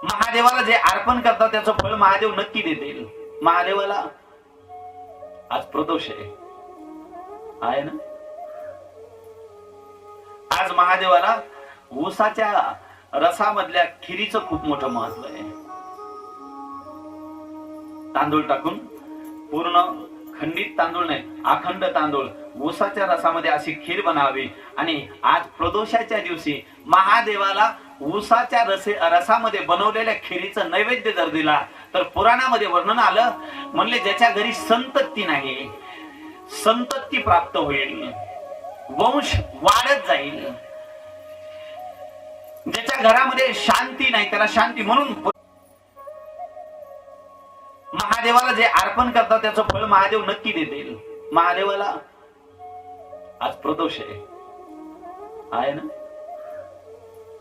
महादेवाला जे अर्पण करतात त्याचं फळ महादेव नक्की देतील. महादेवाला आज प्रदोष आहे ना. आज महादेवाला ऊसाच्या रसामधल्या खिरीचं खूप मोठं महत्व आहे. तांदूळ टाकून, पूर्ण खंडित तांदूळ नाही, अखंड तांदूळ ऊसाच्या रसामध्ये अशी खीर बनावी. आणि आज प्रदोषाच्या दिवशी महादेवाला ऊसाच्या रसामध्ये बनवलेल्या खिरीचं नैवेद्य जर दिला तर पुराणामध्ये वर्णन आलं, म्हणले ज्याच्या घरी संतती नाही, संतती प्राप्त होईल, वंश वाढत जाईल. ज्याच्या घरामध्ये शांती नाही त्याला शांती. म्हणून महादेवाला जे अर्पण करतात त्याचं फळ महादेव नक्की देतील. महादेवाला आज प्रदोष आहे ना.